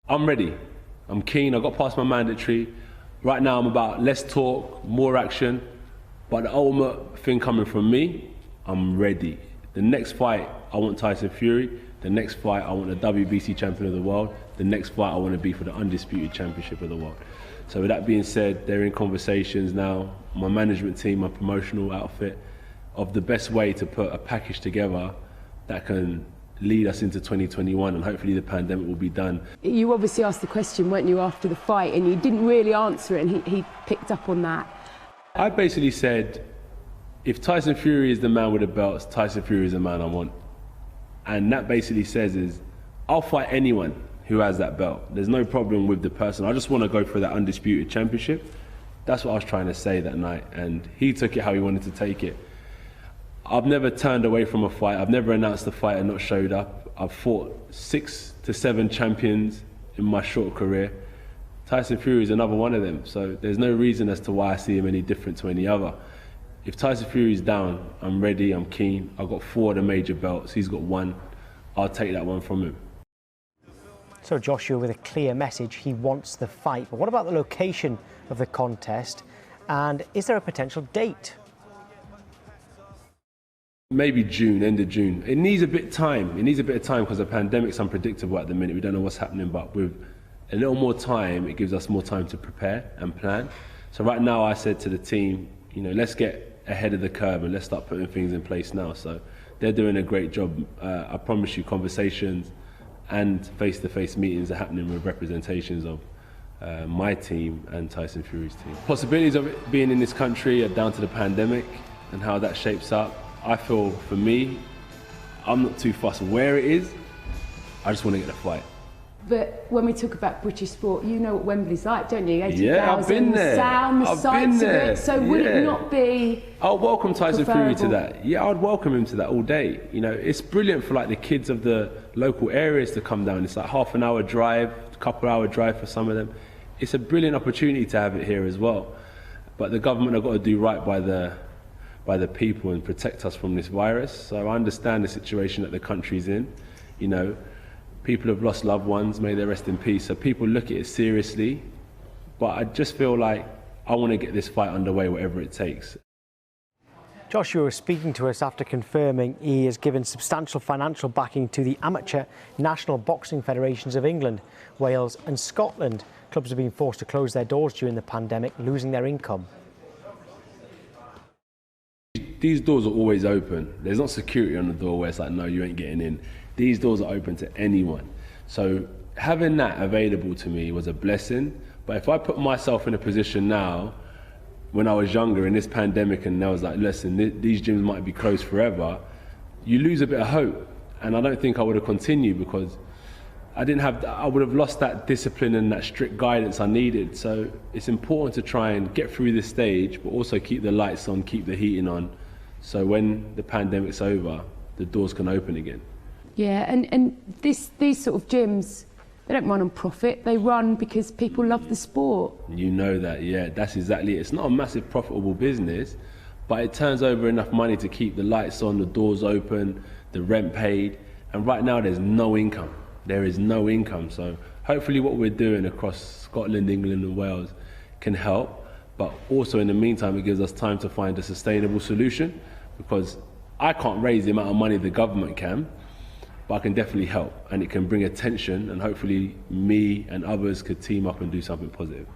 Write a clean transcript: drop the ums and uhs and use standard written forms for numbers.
I'm ready. I'm keen. I got past my mandatory. Right now I'm about less talk, more action. But the ultimate thing coming from me, I'm ready. The next fight, I want Tyson Fury. The next fight, I want the WBC champion of the world. The next fight, I want to be for the undisputed championship of the world. So with that being said, they're in conversations now, my management team, my promotional outfit, of the best way to put a package together that can lead us into 2021, and hopefully the pandemic will be done. You obviously asked the question, weren't you, after the fight, and you didn't really answer it, and he picked up on that. I basically said, if Tyson Fury is the man with the belts, Tyson Fury is the man I want. And that basically says is, I'll fight anyone who has that belt. There's no problem with the person. I just want to go for that undisputed championship. That's what I was trying to say that night, and he took it how he wanted to take it. I've never turned away from a fight. I've never announced a fight and not showed up. I've fought 6 to 7 champions in my short career. Tyson Fury is another one of them, so there's no reason as to why I see him any different to any other. If Tyson Fury's down, I'm ready, I'm keen. I've got 4 of the major belts, he's got 1. I'll take that one from him. So Joshua with a clear message, he wants the fight. But what about the location of the contest? And is there a potential date? Maybe June, end of June. It needs a bit of time. It needs a bit of time because the pandemic's unpredictable at the minute. We don't know what's happening, but with a little more time, it gives us more time to prepare and plan. So right now I said to the team, you know, let's get ahead of the curve and let's start putting things in place now. So they're doing a great job. I promise you, conversations and face-to-face meetings are happening with representations of my team and Tyson Fury's team. Possibilities of it being in this country are down to the pandemic and how that shapes up. I feel, for me, I'm not too fussed where it is. I just want to get the fight. But when we talk about British sport, you know what Wembley's like, don't you? 80,000, yeah, I've been there. Sound, the sights of it. So would it not be I'll welcome Tyson preferable? Fury to that. Yeah, I'd welcome him to that all day. You know, it's brilliant for like the kids of the local areas to come down. It's like half an hour drive, couple hour drive for some of them. It's a brilliant opportunity to have it here as well. But the government have got to do right by the people and protect us from this virus. So I understand the situation that the country's in. You know, people have lost loved ones, may they rest in peace. So people look at it seriously, but I just feel like I want to get this fight underway, whatever it takes. Joshua was speaking to us after confirming he has given substantial financial backing to the amateur national boxing federations of England, Wales and Scotland. Clubs have been forced to close their doors during the pandemic, losing their income. These doors are always open. There's not security on the door where it's like, no, you ain't getting in. These doors are open to anyone. So having that available to me was a blessing. But if I put myself in a position now, when I was younger in this pandemic and I was like, listen, these gyms might be closed forever, you lose a bit of hope. And I don't think I would have continued because I would have lost that discipline and that strict guidance I needed. So it's important to try and get through this stage, but also keep the lights on, keep the heating on. So when the pandemic's over, the doors can open again. Yeah, and these sort of gyms, they don't run on profit. They run because people love the sport. You know that, yeah, that's exactly it. It's not a massive profitable business, but it turns over enough money to keep the lights on, the doors open, the rent paid. And right now there's no income. There is no income. So hopefully what we're doing across Scotland, England and Wales can help. But also in the meantime, it gives us time to find a sustainable solution, because I can't raise the amount of money the government can, but I can definitely help, and it can bring attention, and hopefully me and others could team up and do something positive.